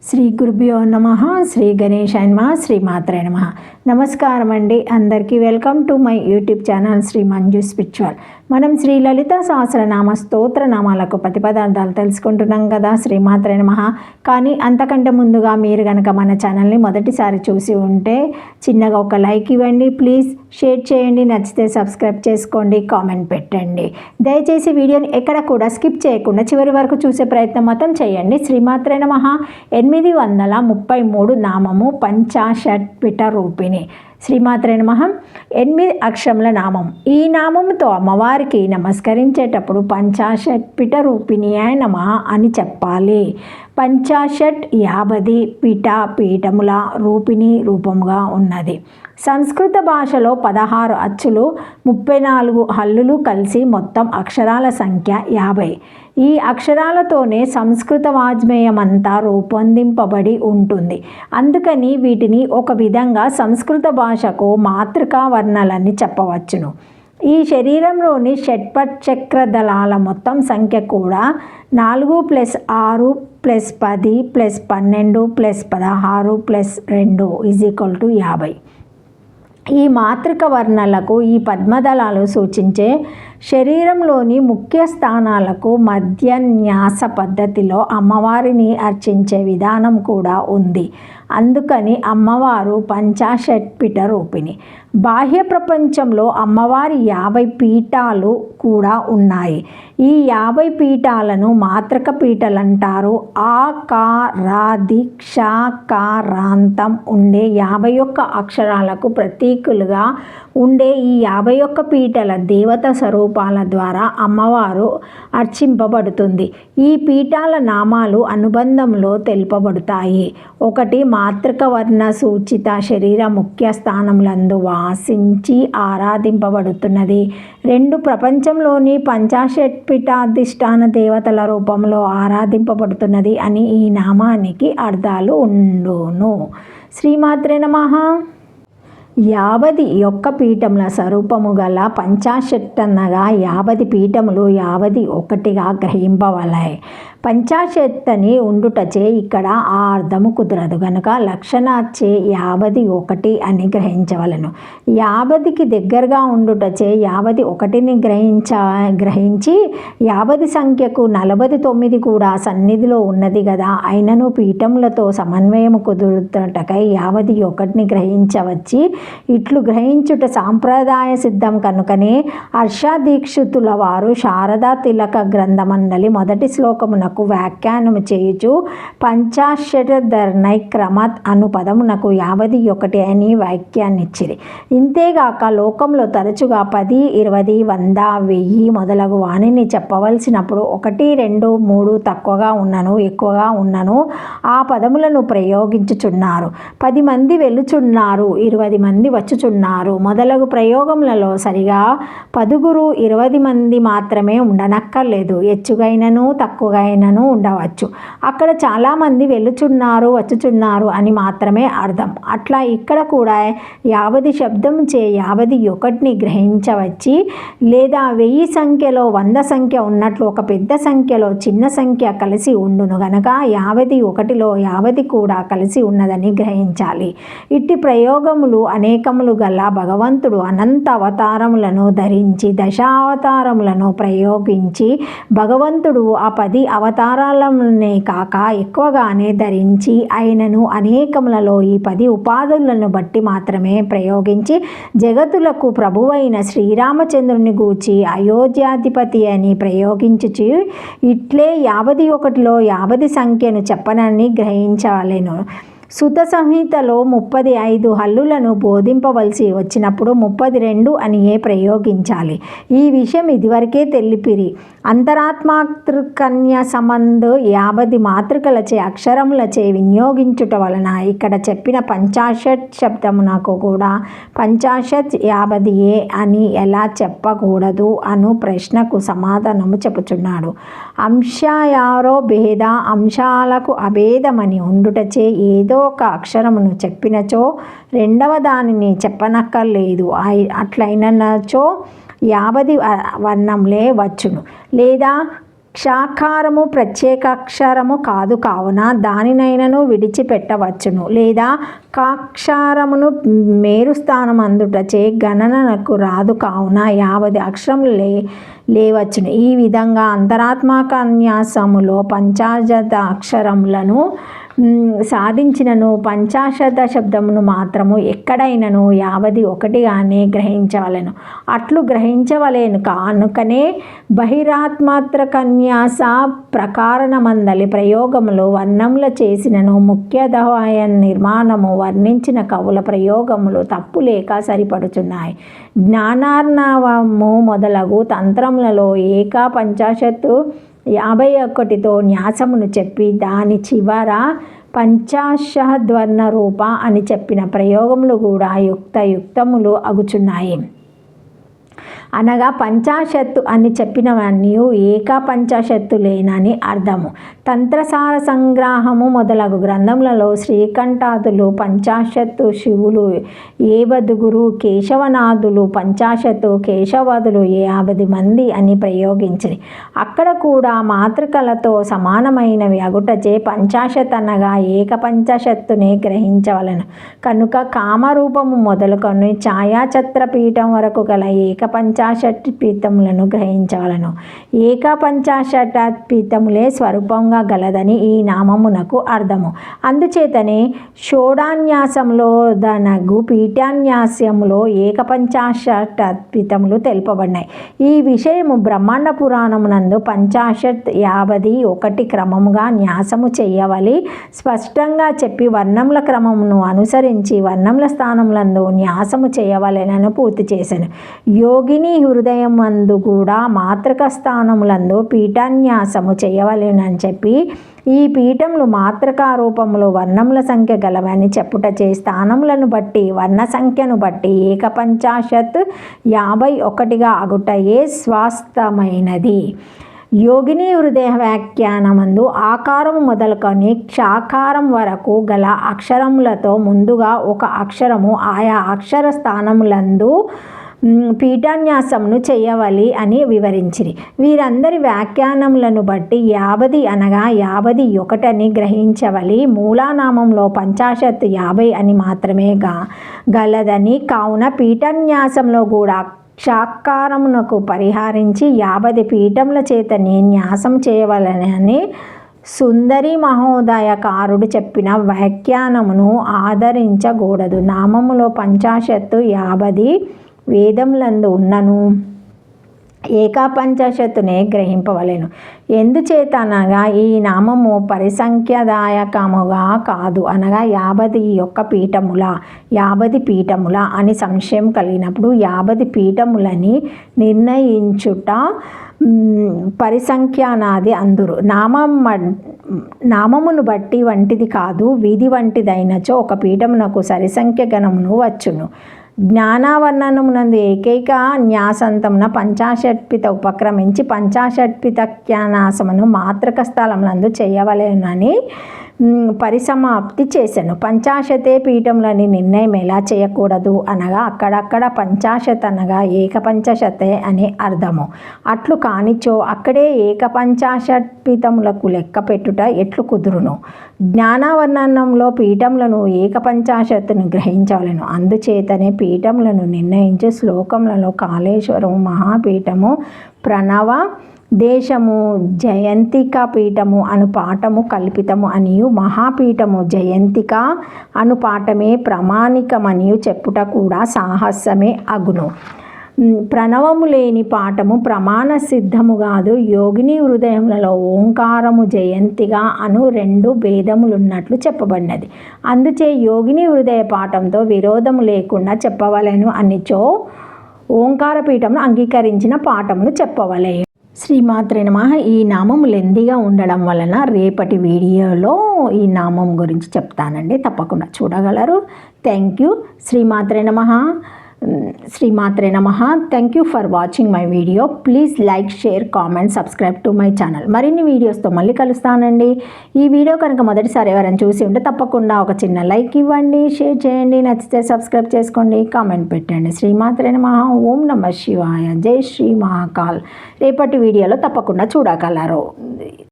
శ్రీ గురుభ్యో నమః. శ్రీ గణేశాయ నమః. శ్రీ మాత్రే నమః. నమస్కారం అండి అందరికీ. Welcome to my YouTube channel Sri Manju spiritual. మనం శ్రీ లలిత సహస్రనామ స్తోత్ర నామాలకు ప్రతిపదార్థాలు తెలుసుకుంటున్నాం కదా. శ్రీ మాత్రే నమః. కానీ అంతకంటే ముందుగా మీరు కనుక మన ఛానల్ని మొదటిసారి చూసి ఉంటే చిన్నగా ఒక లైక్ ఇవ్వండి ప్లీజ్, షేర్ చేయండి, నచ్చితే సబ్స్క్రైబ్ చేసుకోండి, కామెంట్ పెట్టండి. దయచేసి వీడియోని ఎక్కడ కూడా స్కిప్ చేయకుండా చివరి వరకు చూసే ప్రయత్నం మాత్రం చేయండి. శ్రీ మాత్రే నమః. 833 నామము పంచాషట్పిట రూపిణి. శ్రీమాత్రే నమః. 8 అక్షరముల నామం. ఈ నామంతో అమ్మవారికి నమస్కరించేటప్పుడు పంచాషట్పిట రూపిణియే నమః అని చెప్పాలి. పంచాషట్ 50 పీఠముల రూపిణి రూపముగా ఉన్నది. సంస్కృత భాషలో 16 అచ్చులు 34 హల్లులు కలిసి మొత్తం అక్షరాల సంఖ్య 50. ఈ అక్షరాలతోనే సంస్కృత వాజ్మేయం అంతా రూపొందింపబడి ఉంటుంది. అందుకని వీటిని ఒక విధంగా సంస్కృత భాషకు మాతృకా వర్ణాలని చెప్పవచ్చును. ఈ శరీరంలోని షట్పచక్ర దళాల మొత్తం సంఖ్య కూడా 4 + 6 + 10 + 12 + 16 + 2 = 50. ఈ మాతృక వర్ణాలకు ఈ పద్మదళాలు సూచించే శరీరంలోని ముఖ్య స్థానాలకు మధ్య న్యాస పద్ధతిలో అమ్మవారిని అర్చించే విధానం కూడా ఉంది. అందుకని అమ్మవారు పంచాషట్పిట రూపిణి. బాహ్య ప్రపంచంలో అమ్మవారి 50 పీఠాలు కూడా ఉన్నాయి. ఈ 50 పీఠాలను మాతృక పీఠలు అంటారు. ఆకారాదిక్షాకారాంతం ఉండే 51 అక్షరాలకు ప్రతీకులుగా ఉండే ఈ 51 పీఠల దేవత స్వరూపాల ద్వారా అమ్మవారు అర్చింపబడుతుంది. ఈ పీఠాల నామాలు అనుబంధంలో తెలుపబడతాయి. 1 మాతృక వర్ణ సూచిత శరీర ముఖ్య స్థానములందు వాసించి ఆరాధింపబడుతున్నది. 2 ప్రపంచంలోని పంచాషట్పిఠాధిష్టాన దేవతల రూపంలో ఆరాధింపబడుతున్నది అని ఈ నామానికి అర్థాలు ఉండును. శ్రీమాత్రే నమః. 51 పీఠముల స్వరూపము గల పంచాశట్టనగా 50 పీఠములు 51గా గ్రహింపవలె. పంచాశత్తని ఉండుటచే ఇక్కడ ఆ అర్థము కుదరదు గనుక లక్షణాచ్చే 51 అని గ్రహించవలను. 50కి దగ్గరగా ఉండుటచే 51ని గ్రహించి 50 సంఖ్యకు 49 కూడా సన్నిధిలో ఉన్నది కదా. అయినను పీఠములతో సమన్వయము కుదురుటకై 51ని గ్రహించవచ్చి ఇట్లు గ్రహించుట సాంప్రదాయ సిద్ధం కనుకనే హర్షదీక్షితుల వారు శారదా తిలక గ్రంథమండలి మొదటి శ్లోకమునకు వ్యాఖ్యానము చేయుచు పంచాశతధర్నై క్రమత్ అను పదమునకు 51 అని వ్యాఖ్యానిచ్చిరి. ఇంతేగాక లోకంలో తరచుగా 10, 20, 100, 1000 మొదలగు వాణిని చెప్పవలసినప్పుడు 1, 2, 3 తక్కువగా ఉన్నను ఎక్కువగా ఉన్నను ఆ పదములను ప్రయోగించుచున్నారు. 10 మంది వెళ్ళుచున్నారు, 20 మంది వచ్చుచున్నారు మొదలగు ప్రయోగములలో సరిగా 10, 20 మంది మాత్రమే ఉండనక్కర్లేదు. హెచ్చుగైనను తక్కువగైనను ఉండవచ్చు. అక్కడ చాలామంది వెళ్ళుచున్నారు వచ్చుచున్నారు అని మాత్రమే అర్థం. అట్లా ఇక్కడ కూడా 50 శబ్దం చే 51ని గ్రహించవచ్చి లేదా 1000 సంఖ్యలో 100 సంఖ్య ఉన్నట్లు ఒక పెద్ద సంఖ్యలో చిన్న సంఖ్య కలిసి ఉండును గనక 51లో 50 కూడా కలిసి ఉన్నదని గ్రహించాలి. ఇట్టి ప్రయోగములు అనేకములు గల భగవంతుడు అనంత అవతారములను ధరించి దశావతారములను ప్రయోగించి భగవంతుడు ఆ 10 అవతారాలనే కాక ఎక్కువగానే ధరించి అయినను అనేకములలో ఈ 10 ఉపాధులను బట్టి మాత్రమే ప్రయోగించి జగతులకు ప్రభువైన శ్రీరామచంద్రుని గూర్చి అయోధ్యాధిపతి అని ప్రయోగించుచు ఇట్లే 51లో 50 సంఖ్యను చెప్పనని గ్రహించవలెను. సుత సంహితలో 35 హల్లులను బోధింపవలసి వచ్చినప్పుడు 32 అనియే ప్రయోగించాలి. ఈ విషయం ఇదివరకే తెలిపిరి. అంతరాత్మాతృకన్య సంబంధ 50 మాతృకలచే అక్షరములచే వినియోగించుట వలన ఇక్కడ చెప్పిన పంచాశత్ శబ్దమునకు కూడా పంచాశత్ 50 అని ఎలా చెప్పకూడదు అను ప్రశ్నకు సమాధానము చెప్పుచున్నాడు. అంశాయారో భేద అంశాలకు అభేదమని ఉండుటచే ఏదో ఒక అక్షరమును చెప్పినచో రెండవ దానిని చెప్పనక్కర్లేదు. అట్లయినచో 50 వర్ణంలే వచ్చును. లేదా క్షాకారము ప్రత్యేకాక్షరము కాదు కావున దానినైనను విడిచిపెట్టవచ్చును, లేదా కాక్షరమును మేరు స్థానం అందుటచే గణనకు రాదు కావున 50 అక్షరములు లేవచ్చును. ఈ విధంగా అంతరాత్మకన్యాసములో పంచాశత అక్షరములను సాధించినను పంచాశత శబ్దమును మాత్రము ఎక్కడైనను 51గానే గ్రహించవలెను. అట్లు గ్రహించవలేను కానుకనే బహిరాత్మాత్రకన్యాస ప్రకారణమందలి ప్రయోగములు వర్ణముల చేసినను ముఖ్యదవాయ నిర్మాణము వర్ణించిన కవుల ప్రయోగములు తప్పు లేక సరిపడుచున్నాయి. జ్ఞానార్ణవము మొదలగు తంత్రములలో ఏక పంచాశత్తు 51తో న్యాసమును చెప్పి దాని చివర పంచాశద్వర్ణ రూప అని చెప్పిన ప్రయోగములు కూడా యుక్తములు అగుచున్నాయి. అనగా పంచాశత్తు అని చెప్పినవన్నీ ఏక పంచాశత్తులేనని అర్థము. తంత్రసార సంగ్రహము మొదలగు గ్రంథములలో శ్రీకంఠాదులు పంచాశత్తు, శివులు 70 కేశవనాథులు పంచాశత్తు, కేశవాదులు 50 మంది అని ప్రయోగించిరి. అక్కడ కూడా మాతృకలతో సమానమైనవి అగుటచే పంచాశత్ అనగా ఏక పంచాశత్తునే గ్రహించవలను. కనుక కామరూపము మొదలుకొని ఛాయాఛత్రపీఠం వరకు గల ఏక పంచాశత్పీఠములను గ్రహించవలను. ఏక పంచాశత్పీఠములే స్వరూపంగా గలదని ఈ నామమునకు అర్థము. అందుచేతనే షోడాన్యాసంలో దనగు పీఠాన్యాసములో ఏక పంచాశత్పీఠములు తెలుపబడినాయి. ఈ విషయము బ్రహ్మాండ పురాణమునందు పంచాశత్ 51 క్రమముగా న్యాసము చేయవలి స్పష్టంగా చెప్పి వర్ణముల క్రమమును అనుసరించి వర్ణముల స్థానములందు న్యాసము చేయవలెనని పూర్తి చేశాను. యోగిని హృదయమందు కూడా మాతృక స్థానములందు పీఠాన్యాసము చేయవలెనని చెప్పి ఈ పీఠములు మాతృకా రూపములు వర్ణముల సంఖ్య గలవని చెప్పుటచే స్థానములను బట్టి వర్ణ సంఖ్యను బట్టి ఏక పంచాశత్ 51గా అగుటయే స్వాస్థమైనది. యోగిని హృదయ వ్యాఖ్యానమందు ఆకారము మొదలుకొని క్షాకారం వరకు గల అక్షరములతో ముందుగా ఒక అక్షరము ఆయా అక్షర స్థానములందు పీఠాన్యాసమును చేయవలి అని వివరించిరి. వీరందరి వ్యాఖ్యానములను బట్టి 50 అనగా 51 అని గ్రహించవలి. మూలానామంలో పంచాశత్ 50 అని మాత్రమే గలదని కావున పీఠాన్యాసంలో కూడా క్షాకారమునకు పరిహరించి 50 పీఠముల చేతనే న్యాసం చేయవలనని సుందరి మహోదయకారుడు చెప్పిన వ్యాఖ్యానమును ఆదరించకూడదు. నామములో పంచాశత్తు 50 వేదములందు ఉన్నను ఏక పంచాశత్తునే గ్రహింపవలెను. ఎందుచేతనగా ఈ నామము పరిసంఖ్యాదాయకముగా కాదు, అనగా 50 పీఠముల అని సంశయం కలిగినప్పుడు 50 పీఠములని నిర్ణయించుట పరిసంఖ్యానాది అందురు. నామమును బట్టి వంటిది కాదు, విధి వంటిదైనచో ఒక పీఠమునకు సరిసంఖ్య గణమును వచ్చును. జ్ఞానావర్ణనమునందు ఏకైక న్యాసంతమున పంచాషట్పిత ఉపక్రమించి పంచాషట్పితజ్ఞానాసమును మాతృక స్థలములందు చేయవలెనని పరిసమాప్తి చేశాను. పంచాశతే పీఠములని నిర్ణయం ఎలా చేయకూడదు అనగా అక్కడక్కడ పంచాశత్ అనగా ఏక పంచాశతే అని అర్థము. అట్లు కానిచో అక్కడే ఏక పంచాషట్పీఠములకు లెక్క పెట్టుట ఎట్లు కుదురును? జ్ఞానావర్ణనంలో పీఠములను ఏక పంచాశత్తును గ్రహించవలను. అందుచేతనే పీఠములను నిర్ణయించే శ్లోకములలో కాళేశ్వరము మహాపీఠము, ప్రణవ దేశము జయంతిక పీఠము అను పాఠము కల్పితము అనియు, మహాపీఠము జయంతిక అను పాఠమే ప్రామాణికమనియు చెప్పుట కూడా సాహసమే అగును. ప్రణవము లేని పాఠము ప్రమాణ సిద్ధము కాదు. యోగిని హృదయములలో ఓంకారము జయంతిగా అను 2 భేదములున్నట్లు చెప్పబడినది. అందుచే యోగిని హృదయ పాఠంతో విరోధము లేకుండా చెప్పవలెను అనిచో ఓంకార పీఠమును అంగీకరించిన పాఠమును చెప్పవలే. శ్రీమాత్రే నమః. ఈ నామం లెందీగా ఉండడం వలన రేపటి వీడియోలో ఈ నామం గురించి చెప్తానండి, తప్పకుండా చూడగలరు. Thank you. శ్రీమాత్రే నమః. శ్రీమాత్రే నమః. Thank you for watching my video. Please like, share, comment, subscribe to my channel. మరిన్ని వీడియోస్తో మళ్ళీ కలుస్తానండి. ఈ వీడియో కనుక మొదటిసారి ఎవరైనా చూసి ఉంటే తప్పకుండా ఒక చిన్న లైక్ ఇవ్వండి, షేర్ చేయండి, నచ్చితే సబ్స్క్రైబ్ చేసుకోండి, కామెంట్ పెట్టండి. శ్రీమాత్రే నమః. ఓం నమః శివాయ. జై శ్రీ మహాకాల్. రేపటి వీడియోలో తప్పకుండా చూడగలరు.